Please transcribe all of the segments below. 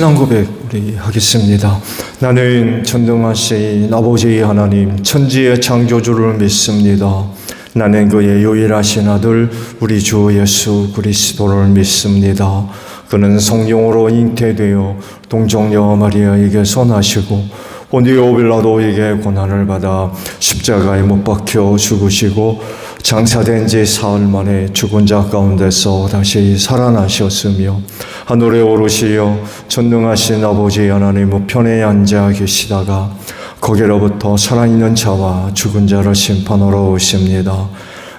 신앙 고백 우리 하겠습니다. 나는 전능하신 아버지 하나님 천지의 창조주를 믿습니다. 나는 그의 유일하신 아들 우리 주 예수 그리스도를 믿습니다. 그는 성령으로 잉태되어 동정녀 마리아에게서 나시고 본디오 빌라도에게 고난을 받아 십자가에 못 박혀 죽으시고 장사된 지 사흘 만에 죽은 자 가운데서 다시 살아나셨으며 하늘에 오르시어 전능하신 아버지 하나님 우편에 앉아 계시다가 거기로부터 살아있는 자와 죽은 자를 심판하러 오십니다.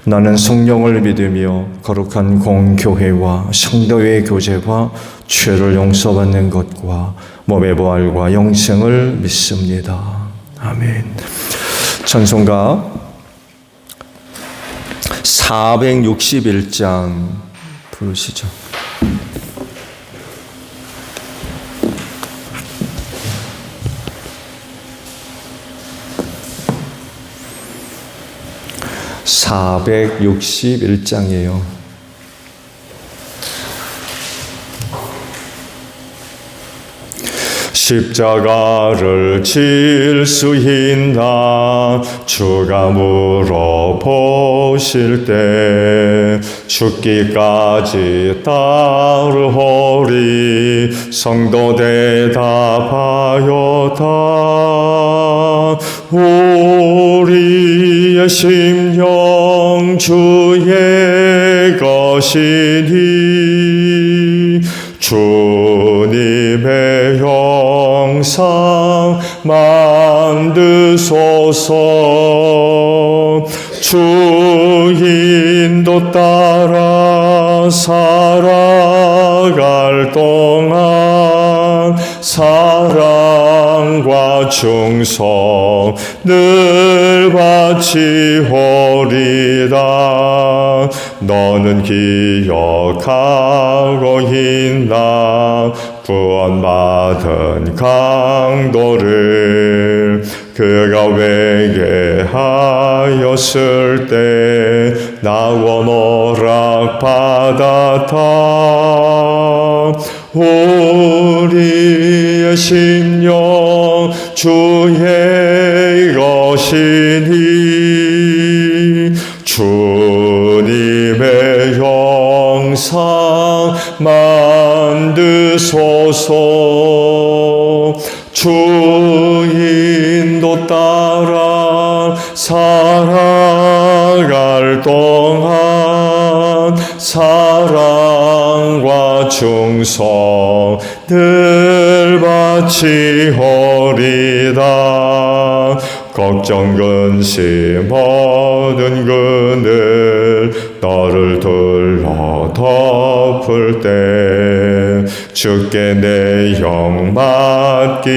나는 성령을 믿으며 거룩한 공교회와 성도의 교제와 죄를 용서받는 것과 몸의 부활과 영생을 믿습니다. 아멘. 찬송가 461장 부르시죠. (461장이에요) 십자가를 질 수 있나 주가 물어보실 때 죽기까지 따르오리 성도 대답하였다. 우리의 심령 주의 것이니 주님의 형상 만드소서. 주 인도 따라 살아갈 동안 사랑과 충성 늘 바치오리다. 너는 기억하고 있나 구원받은 강도를 그가 회개하였을 때 나원 허락받았다. 우리의 심령 주의 것이니 주님의 형상 만드소서. 주 인도 따라 살아갈 동안 사랑과 충성 늘 바치오리다. 걱정 근심 모든 그늘 너를 둘러 덮을 때 주께 내 영 맡기겠나.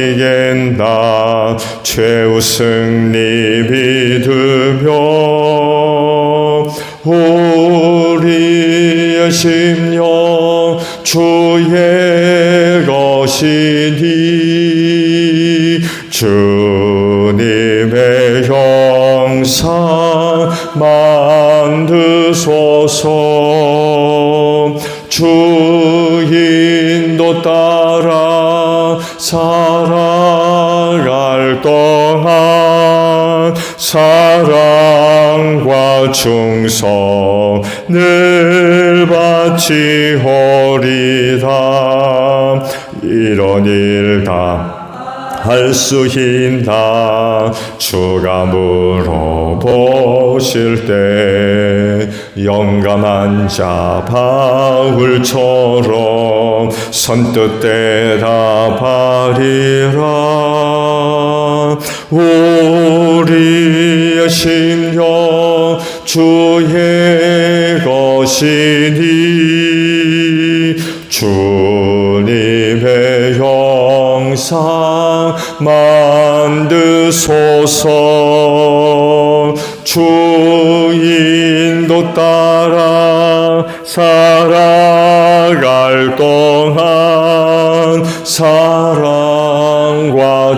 최후 승리 믿으며 우리의 심령 주의 것이니 주님의 형상 만드소서. 주 인도 따라 살아갈 동안 사랑과 충성 늘 바치오리다. 이런 일 다 할 수 있나 주가 물어보실 때 영감한 자 바울처럼 선뜻 대답하리라. 우리의 심령 주의 것이니 주님의 형상 만드소서. 주 인도 따라 살아갈 동안 사랑과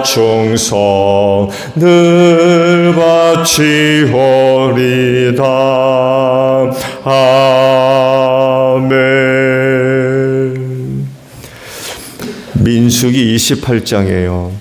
충성 늘 바치오리다. 아멘. 민수기 28장이에요.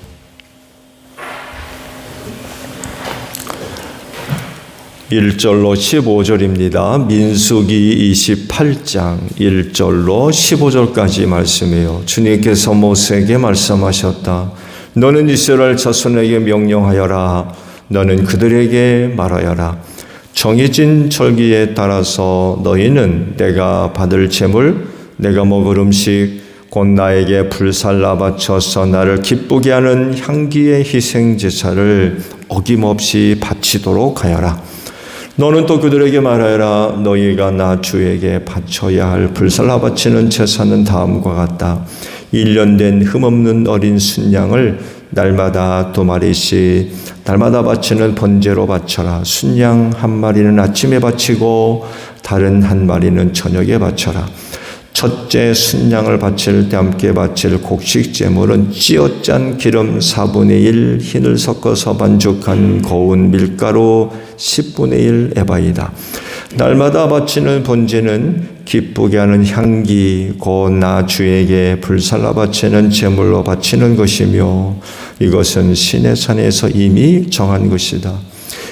1절로 15절입니다. 민수기 28장 1절로 15절까지 말씀이에요. 주님께서 모세에게 말씀하셨다. 너는 이스라엘 자손에게 명령하여라. 너는 그들에게 말하여라. 정해진 절기에 따라서 너희는 내가 받을 제물, 내가 먹을 음식, 곧 나에게 불살라 바쳐서 나를 기쁘게 하는 향기의 희생제사를 어김없이 바치도록 하여라. 너는 또 그들에게 말하여라. 너희가 나 주에게 바쳐야 할 불살라 바치는 제사는 다음과 같다. 1년 된 흠없는 어린 순양을 날마다 2마리씩 날마다 바치는 번제로 바쳐라. 순양 1마리는 아침에 바치고 다른 1마리는 저녁에 바쳐라. 첫째 순양을 바칠 때 함께 바칠 곡식 제물은 찌어짠 기름 4분의 1 흰을 섞어서 반죽한 고운 밀가루 10분의 1 에바이다. 날마다 바치는 번제는 기쁘게 하는 향기 곧 나 주에게 불살라 바치는 제물로 바치는 것이며 이것은 시내산에서 이미 정한 것이다.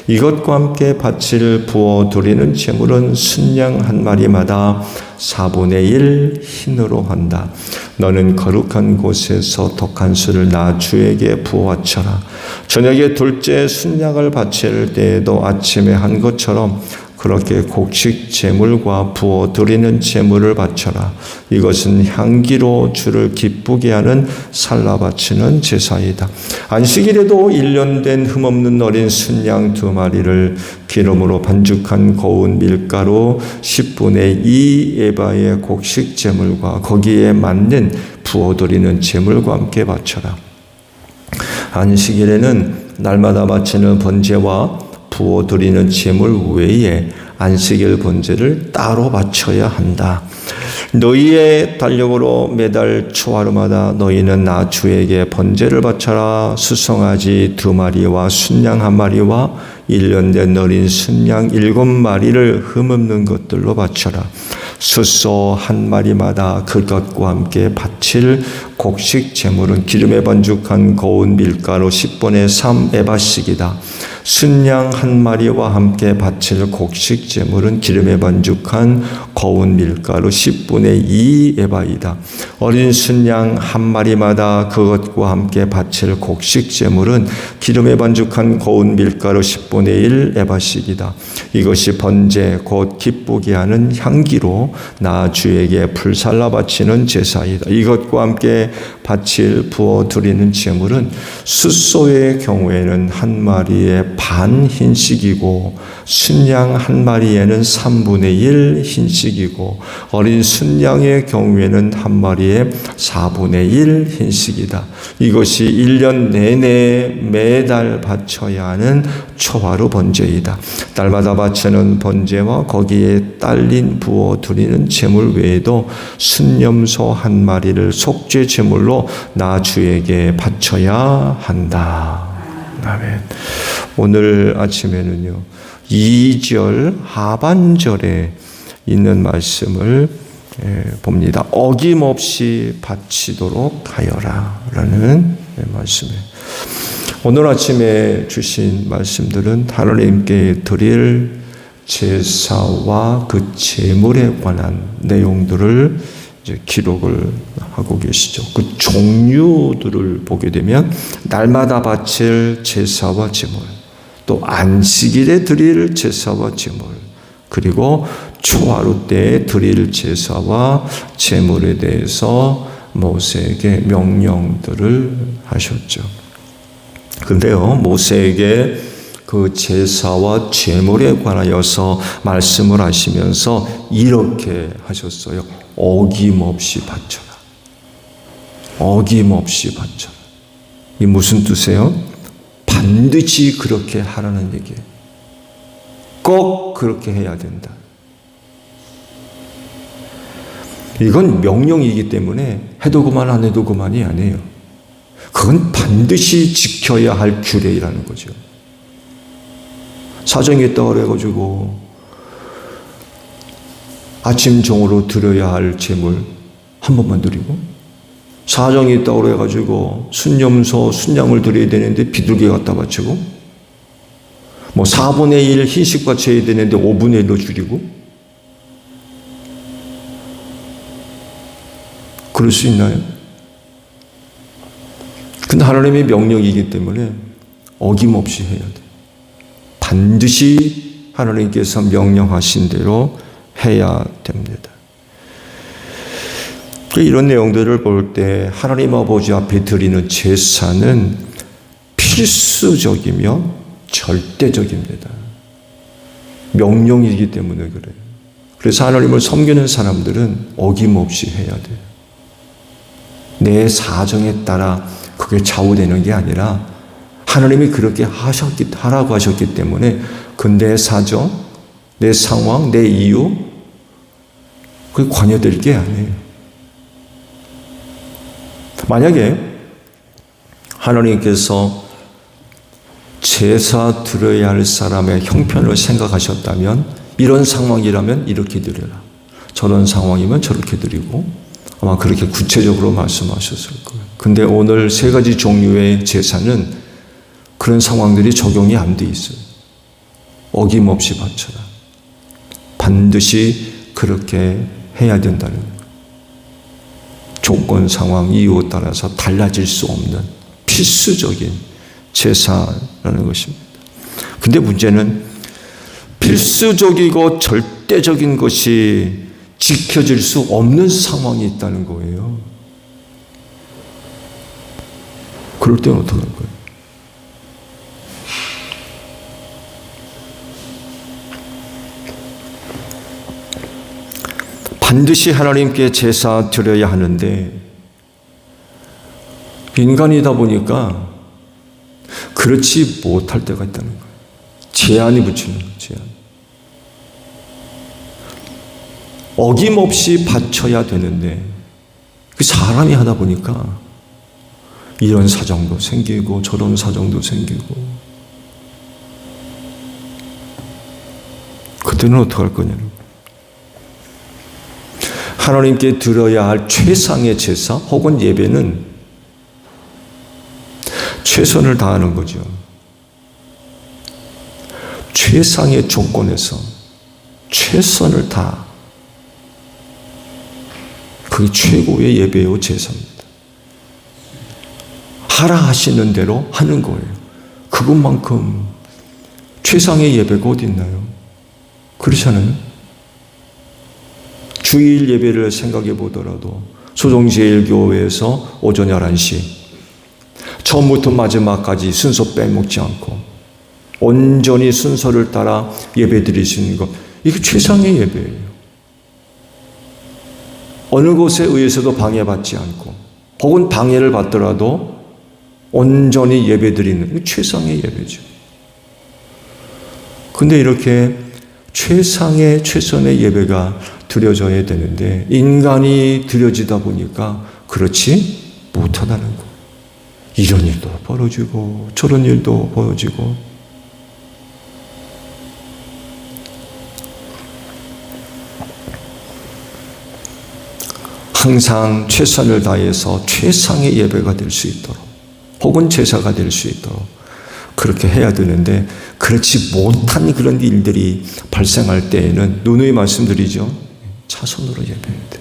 이것과 함께 바칠 부어 드리는 제물은 순양 1마리마다 4분의 1 흰으로 한다. 너는 거룩한 곳에서 독한 술을 나 주에게 부어 바쳐라. 저녁에 둘째 순양을 바칠 때에도 아침에 한 것처럼 그렇게 곡식 제물과 부어 드리는 제물을 바쳐라. 이것은 향기로 주를 기쁘게 하는 살라 바치는 제사이다. 안식일에도 1년 된 흠없는 어린 순양 2마리를 기름으로 반죽한 고운 밀가루 10분의 2 에바의 곡식 제물과 거기에 맞는 부어 드리는 제물과 함께 바쳐라. 안식일에는 날마다 바치는 번제와 부어 드리는 제물 외에 안식일 번제를 따로 바쳐야 한다. 너희의 달력으로 매달 초하루마다 너희는 나 주에게 번제를 바쳐라. 수송아지 2마리와 순양 1마리와 1년 된 어린 순양 7마리를 흠없는 것들로 바쳐라. 숫소 1마리마다 그것과 함께 바칠 곡식 제물은 기름에 반죽한 고운 밀가루 10분의 3 에바씩이다. 순양 1마리와 함께 바칠 곡식 제물은 기름에 반죽한 고운 밀가루 10분의 2 에바이다. 어린 순양 1마리마다 그것과 함께 바칠 곡식 제물은 기름에 반죽한 고운 밀가루 10분의 1 에바씩이다. 이것이 번제 곧 기쁘게 하는 향기로 나 주에게 불살라 바치는 제사이다. 이것과 함께 바칠 부어 드리는 제물은 숫소의 경우에는 1마리에 반 흰식이고 순양 1마리에는 3분의 1 흰식이고 어린 순양의 경우에는 1마리에 4분의 1 흰식이다. 이것이 1년 내내 매달 바쳐야 하는 초하루 번제이다. 달마다 바치는 번제와 거기에 딸린 부어 드리는 제물 외에도 순염소 1마리를 속죄 제물로 나 주에게 바쳐야 한다. 아멘. 오늘 아침에는요 2절 하반절에 있는 말씀을 봅니다. 어김없이 바치도록 하여라 라는 말씀이에요. 오늘 아침에 주신 말씀들은 하나님께 드릴 제사와 그 제물에 관한 내용들을 이제 기록을 하고 계시죠. 그 종류들을 보게 되면 날마다 바칠 제사와 제물, 또 안식일에 드릴 제사와 제물, 그리고 초하루 때에 드릴 제사와 제물에 대해서 모세에게 명령들을 하셨죠. 그런데요, 모세에게 그 제사와 제물에 관하여서 말씀을 하시면서 이렇게 하셨어요. 어김없이 바쳐라. 어김없이 바쳐라. 이 무슨 뜻이에요? 반드시 그렇게 하라는 얘기예요. 꼭 그렇게 해야 된다. 이건 명령이기 때문에 해도 그만 안 해도 그만이 아니에요. 그건 반드시 지켜야 할 규례라는 거죠. 사정이 있다고 그래가지고 아침 정오로 드려야 할 제물 한 번만 드리고, 사정이 있다고 그래가지고 순염소, 순양을 드려야 되는데 비둘기 갖다 바치고, 뭐 4분의 1 흰식 바쳐야 되는데 5분의 1로 줄이고, 그럴 수 있나요? 근데 하나님의 명령이기 때문에 어김없이 해야 돼. 반드시 하나님께서 명령하신 대로 해야 됩니다. 이런 내용들을 볼 때 하나님 아버지 앞에 드리는 제사는 필수적이며 절대적입니다. 명령이기 때문에 그래요. 그래서 하나님을 섬기는 사람들은 어김없이 해야 돼요. 내 사정에 따라 그게 좌우되는 게 아니라 하나님이 그렇게 하라고 하셨기 때문에 그 내 사정, 내 상황, 내 이유, 그게 관여될 게 아니에요. 만약에 하나님께서 제사 드려야 할 사람의 형편을 생각하셨다면 이런 상황이라면 이렇게 드려라. 저런 상황이면 저렇게 드리고 아마 그렇게 구체적으로 말씀하셨을 거예요. 근데 오늘 3가지 종류의 제사는 그런 상황들이 적용이 안 돼 있어요. 어김없이 바쳐라. 반드시 그렇게 해야 된다는 거예요. 조건, 상황, 이유에 따라서 달라질 수 없는 필수적인 제사라는 것입니다. 근데 문제는 필수적이고 절대적인 것이 지켜질 수 없는 상황이 있다는 거예요. 그럴 때는 어떡할 거예요? 반드시 하나님께 제사 드려야 하는데 인간이다 보니까 그렇지 못할 때가 있다는 거예요. 제한이 붙이는 거예요. 제한. 어김없이 바쳐야 되는데 그 사람이 하다 보니까 이런 사정도 생기고 저런 사정도 생기고 그때는 어떡할 거냐는 하나님께 드려야 할 최상의 제사 혹은 예배는 최선을 다하는 거죠. 최상의 조건에서 최선을 다 그게 최고의 예배요 제사입니다. 하라 하시는 대로 하는 거예요. 그것만큼 최상의 예배가 어디 있나요? 그렇잖아요. 주일 예배를 생각해 보더라도 소정제일교회에서 오전 11시 처음부터 마지막까지 순서 빼먹지 않고 온전히 순서를 따라 예배 드리시는 것, 이게 최상의 예배예요. 어느 곳에 의해서도 방해받지 않고 혹은 방해를 받더라도 온전히 예배 드리는 최상의 예배죠. 근데 이렇게 최선의 예배가 드려져야 되는데 인간이 드려지다 보니까 그렇지 못하다는 거. 이런 일도 벌어지고 저런 일도 벌어지고 항상 최선을 다해서 최상의 예배가 될 수 있도록 혹은 제사가 될 수 있도록 그렇게 해야 되는데 그렇지 못한 그런 일들이 발생할 때에는 누누이 말씀드리죠. 차선으로 예배해야 돼.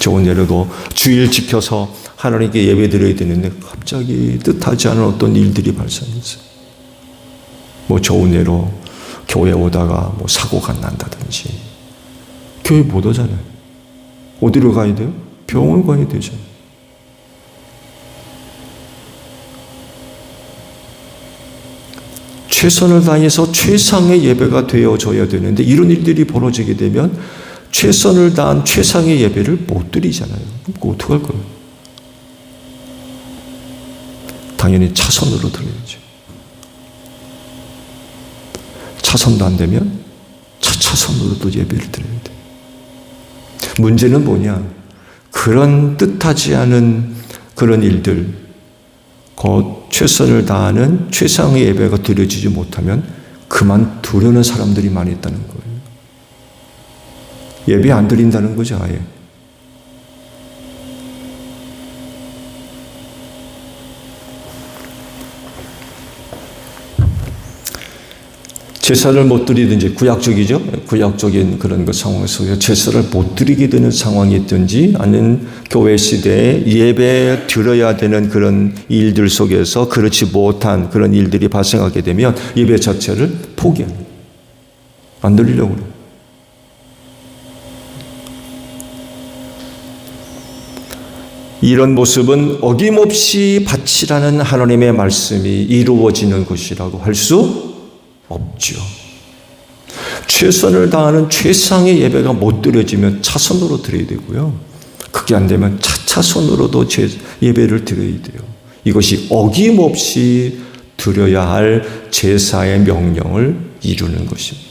좋은 예로도 주일 지켜서 하나님께 예배 드려야 되는데 갑자기 뜻하지 않은 어떤 일들이 발생했어요. 뭐 좋은 예로 교회 오다가 뭐 사고가 난다든지 교회 못 오잖아요. 어디로 가야 돼요? 병원 가야 되죠. 최선을 다해서 최상의 예배가 되어져야 되는데 이런 일들이 벌어지게 되면 최선을 다한 최상의 예배를 못 드리잖아요. 그럼 어떡할 거예요? 당연히 차선으로 드려야죠. 차선도 안 되면 차선으로도 예배를 드려야 돼요. 문제는 뭐냐? 그런 뜻하지 않은 그런 일들, 곧 최선을 다하는 최상의 예배가 드려지지 못하면 그만두려는 사람들이 많이 있다는 거예요. 예배 안 드린다는 거죠, 아예. 제사를 못 드리든지 구약적이죠. 구약적인 그런 그 상황 속에서 제사를 못 드리게 되는 상황이 있든지 아니면 교회 시대에 예배 드려야 되는 그런 일들 속에서 그렇지 못한 그런 일들이 발생하게 되면 예배 자체를 포기하는 거예요. 안 드리려고 그래요. 이런 모습은 어김없이 바치라는 하나님의 말씀이 이루어지는 것이라고 할 수 없죠. 최선을 다하는 최상의 예배가 못 드려지면 차선으로 드려야 되고요. 그게 안 되면 차차선으로도 예배를 드려야 돼요. 이것이 어김없이 드려야 할 제사의 명령을 이루는 것입니다.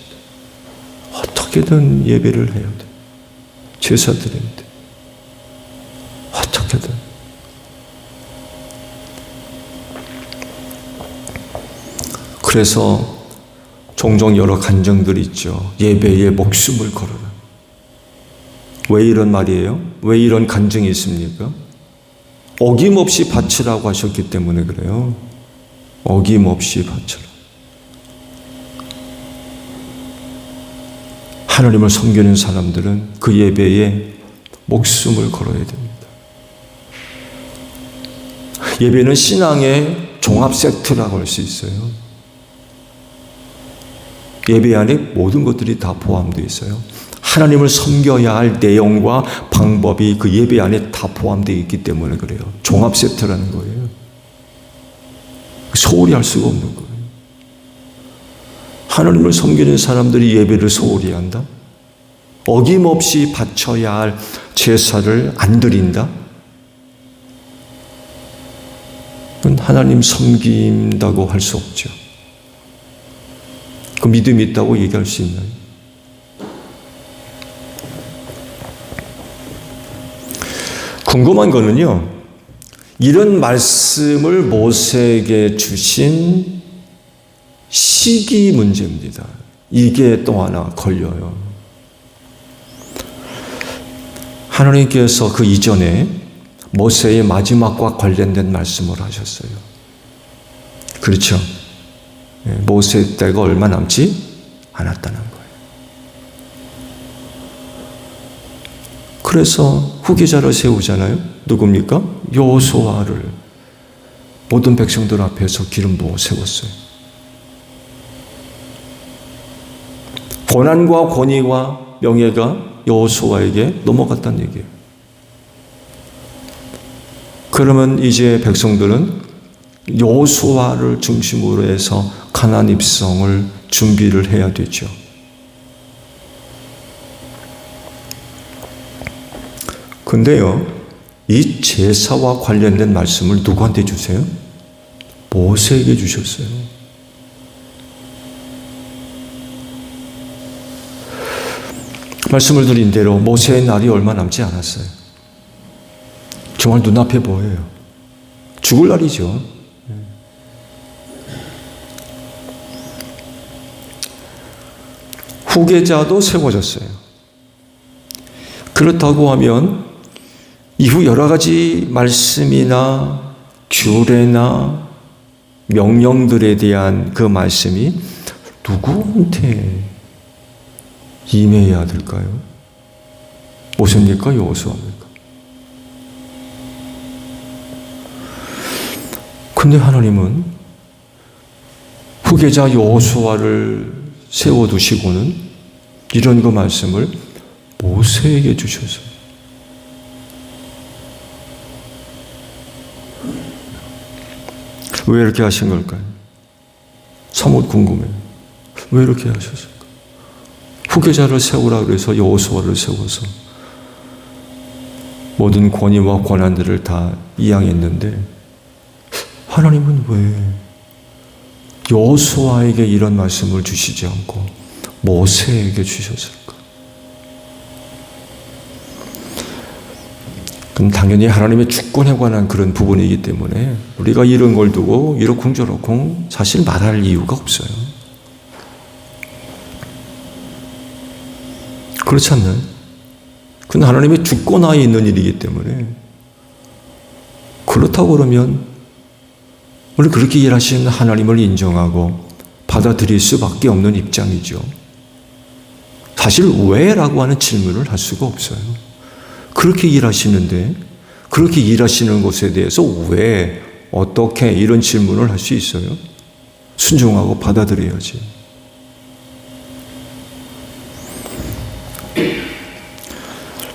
어떻게든 예배를 해야 돼. 제사 드려야 돼. 어떻게든. 그래서 종종 여러 간증들이 있죠. 예배에 목숨을 걸어라. 왜 이런 말이에요? 왜 이런 간증이 있습니까? 어김없이 바치라고 하셨기 때문에 그래요. 어김없이 바치라. 하나님을 섬기는 사람들은 그 예배에 목숨을 걸어야 됩니다. 예배는 신앙의 종합 세트라고 할 수 있어요. 예배 안에 모든 것들이 다 포함되어 있어요. 하나님을 섬겨야 할 내용과 방법이 그 예배 안에 다 포함되어 있기 때문에 그래요. 종합 세트라는 거예요. 소홀히 할 수가 없는 거예요. 하나님을 섬기는 사람들이 예배를 소홀히 한다? 어김없이 바쳐야 할 제사를 안 드린다? 그건 하나님 섬긴다고 할 수 없죠. 그 믿음이 있다고 얘기할 수 있나요? 궁금한 거는요, 이런 말씀을 모세에게 주신 시기 문제입니다. 이게 또 하나 걸려요. 하나님께서 그 이전에 모세의 마지막과 관련된 말씀을 하셨어요. 그렇죠? 모세 때가 얼마 남지 않았다는 거예요. 그래서 후계자를 세우잖아요. 누굽니까? 여호수아를 모든 백성들 앞에서 기름 부어 세웠어요. 고난과 권위와 명예가 여호수아에게 넘어갔다는 얘기예요. 그러면 이제 백성들은 여호수아를 중심으로 해서 가나안 입성을 준비를 해야 되죠. 근데요, 이 제사와 관련된 말씀을 누구한테 주세요? 모세에게 주셨어요. 말씀을 드린 대로 모세의 날이 얼마 남지 않았어요. 정말 눈앞에 보여요. 죽을 날이죠. 후계자도 세워졌어요. 그렇다고 하면 이후 여러 가지 말씀이나 규례나 명령들에 대한 그 말씀이 누구한테 임해야 될까요? 모세입니까? 여호수아입니까? 근데 하나님은 후계자 여호수아를 세워두시고는 이런 그 말씀을 모세에게 주셨어요. 왜 이렇게 하신 걸까요? 사뭇 궁금해요. 왜 이렇게 하셨을까? 후계자를 세우라 그래서 여호수아를 세워서 모든 권위와 권한들을 다 이양했는데 하나님은 왜 여호수아에게 이런 말씀을 주시지 않고 모세에게 주셨을까? 그럼 당연히 하나님의 주권에 관한 그런 부분이기 때문에 우리가 이런 걸 두고 이러쿵저러쿵 사실 말할 이유가 없어요. 그렇지 않나요? 그건 하나님의 주권하에 있는 일이기 때문에 그렇다고 그러면 우리 그렇게 일하시는 하나님을 인정하고 받아들일 수밖에 없는 입장이죠. 사실 왜라고 하는 질문을 할 수가 없어요. 그렇게 일하시는데 그렇게 일하시는 것에 대해서 왜, 어떻게 이런 질문을 할 수 있어요? 순종하고 받아들여야지.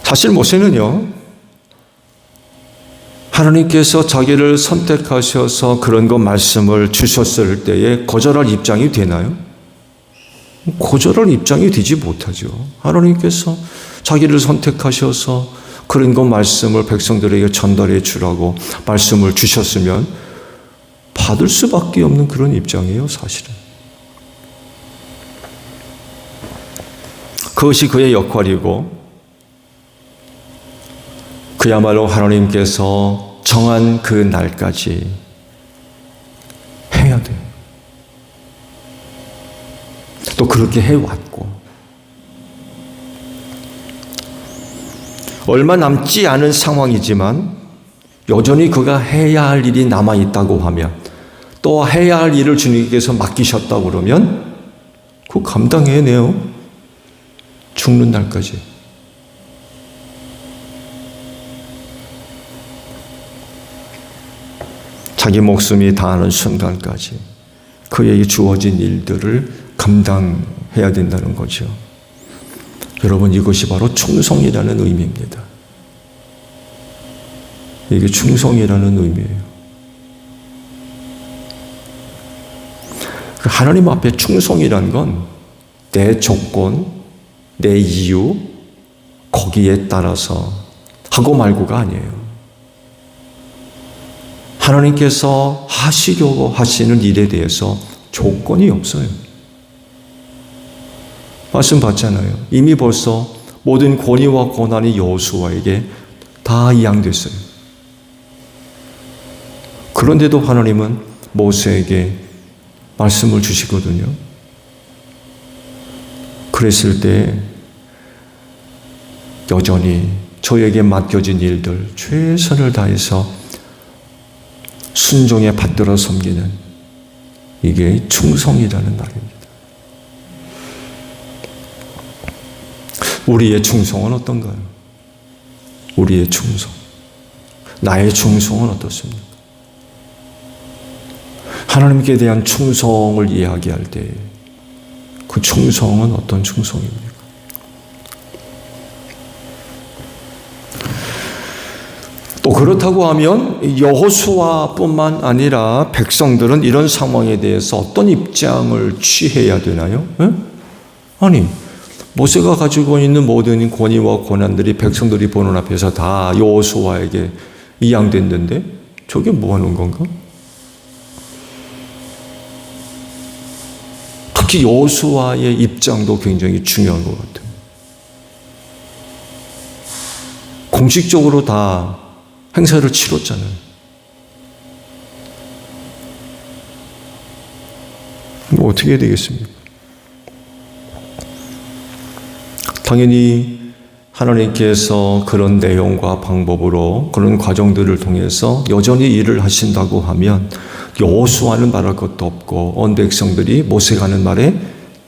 사실 모세는요, 하나님께서 자기를 선택하셔서 그런 것 말씀을 주셨을 때에 거절할 입장이 되나요? 거절할 입장이 되지 못하죠. 하나님께서 자기를 선택하셔서 그런 것 말씀을 백성들에게 전달해 주라고 말씀을 주셨으면 받을 수밖에 없는 그런 입장이에요, 사실은. 그것이 그의 역할이고 그야말로 하나님께서 정한 그 날까지 해야 돼요. 또 그렇게 해왔고 얼마 남지 않은 상황이지만 여전히 그가 해야 할 일이 남아있다고 하면 또 해야 할 일을 주님께서 맡기셨다고 그러면 그거 감당해내요. 죽는 날까지. 자기 목숨이 다하는 순간까지 그에게 주어진 일들을 감당해야 해야 된다는 거죠. 여러분, 이것이 바로 충성이라는 의미입니다. 이게 충성이라는 의미예요. 하나님 앞에 충성이란 건 내 조건, 내 이유, 거기에 따라서 하고 말고가 아니에요. 하나님께서 하시려고 하시는 일에 대해서 조건이 없어요. 말씀 받잖아요. 이미 벌써 모든 권위와 고난이 여호수아에게 다 이양됐어요. 그런데도 하나님은 모세에게 말씀을 주시거든요. 그랬을 때 여전히 저에게 맡겨진 일들 최선을 다해서 순종에 받들어 섬기는, 이게 충성이라는 말입니다. 우리의 충성은 어떤가요? 우리의 충성, 나의 충성은 어떻습니까? 하나님께 대한 충성을 이야기할 때 그 충성은 어떤 충성입니까? 또 그렇다고 하면 여호수아뿐만 아니라 백성들은 이런 상황에 대해서 어떤 입장을 취해야 되나요? 아니, 모세가 가지고 있는 모든 권위와 고난들이 백성들이 보는 앞에서 다 여호수아에게 이양됐는데 저게 뭐 하는 건가? 특히 여호수아의 입장도 굉장히 중요한 것 같아요. 공식적으로 다 행사를 치렀잖아요. 뭐 어떻게 해야 되겠습니까? 당연히 하나님께서 그런 내용과 방법으로 그런 과정들을 통해서 여전히 일을 하신다고 하면 여호수아는 말할 것도 없고 온 백성들이 모세가 하는 말에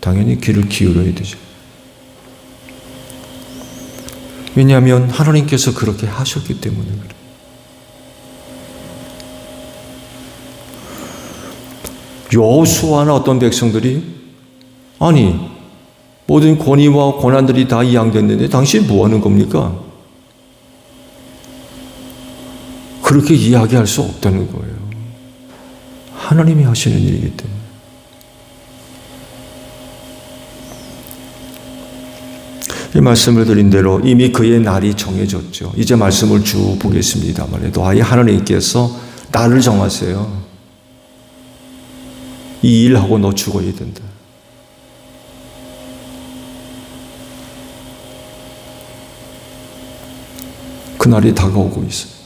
당연히 귀를 기울여야 되죠. 왜냐하면 하나님께서 그렇게 하셨기 때문에 그래요. 여호수아나 어떤 백성들이 아니 모든 권위와 고난들이 다 이양됐는데 당신 뭐 하는 겁니까? 그렇게 이야기할 수 없다는 거예요. 하나님이 하시는 일이기 때문에. 이 말씀을 드린 대로 이미 그의 날이 정해졌죠. 이제 말씀을 쭉 보겠습니다만 해도 아예 하나님께서 날을 정하세요. 이 일하고 너 죽어야 된다. 그날이 다가오고 있어요.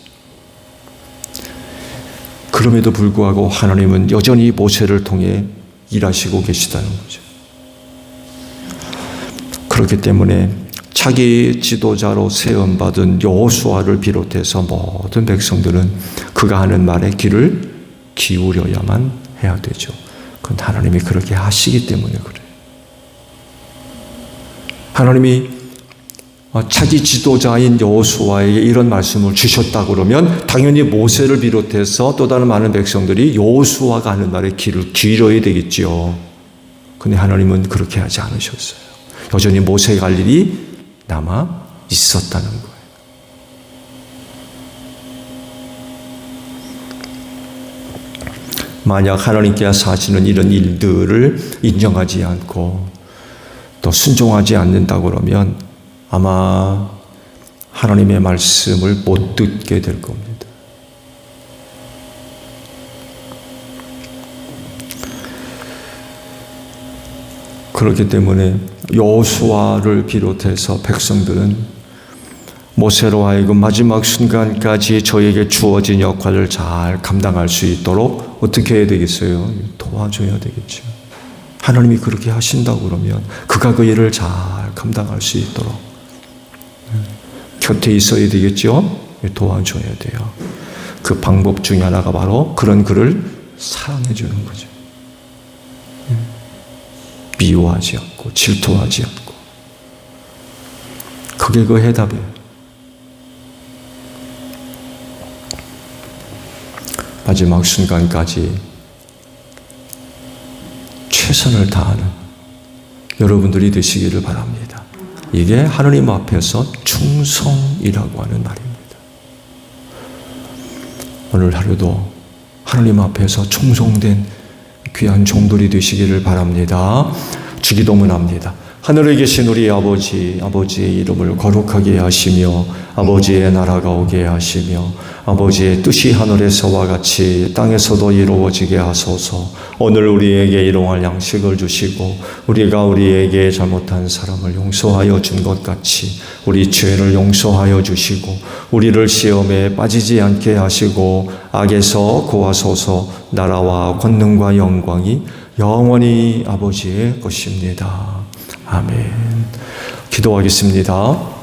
그럼에도 불구하고 하나님은 여전히 모세를 통해 일하시고 계시다는 거죠. 그렇기 때문에 자기 지도자로 세움받은 여호수아를 비롯해서 모든 백성들은 그가 하는 말에 귀를 기울여야만 해야 되죠. 그건 하나님이 그렇게 하시기 때문에 그래요. 하나님이 자기 지도자인 여호수아에게 이런 말씀을 주셨다 그러면 당연히 모세를 비롯해서 또 다른 많은 백성들이 여호수아가 하는 말에 귀를 기울여야 되겠지요. 근데 하나님은 그렇게 하지 않으셨어요. 여전히 모세가 할 일이 남아 있었다는 거예요. 만약 하나님께서 하시는 이런 일들을 인정하지 않고 또 순종하지 않는다 그러면 아마 하나님의 말씀을 못 듣게 될 겁니다. 그렇기 때문에 여호수아를 비롯해서 백성들은 모세로 하여금 마지막 순간까지 저에게 주어진 역할을 잘 감당할 수 있도록 어떻게 해야 되겠어요? 도와줘야 되겠죠. 하나님이 그렇게 하신다고 그러면 그가 그 일을 잘 감당할 수 있도록 곁에 있어야 되겠죠. 도와줘야 돼요. 그 방법 중에 하나가 바로 그런 그를 사랑해 주는 거죠. 미워하지 않고 질투하지 않고. 그게 그 해답이에요. 마지막 순간까지 최선을 다하는 여러분들이 되시기를 바랍니다. 이게 하느님 앞에서 충성이라고 하는 말입니다. 오늘 하루도 하느님 앞에서 충성된 귀한 종들이 되시기를 바랍니다. 주기도문 합니다. 하늘에 계신 우리 아버지, 아버지의 이름을 거룩하게 하시며 아버지의 나라가 오게 하시며 아버지의 뜻이 하늘에서와 같이 땅에서도 이루어지게 하소서. 오늘 우리에게 일용할 양식을 주시고 우리가 우리에게 잘못한 사람을 용서하여 준 것 같이 우리 죄를 용서하여 주시고 우리를 시험에 빠지지 않게 하시고 악에서 구하소서. 나라와 권능과 영광이 영원히 아버지의 것입니다. 아멘. 기도하겠습니다.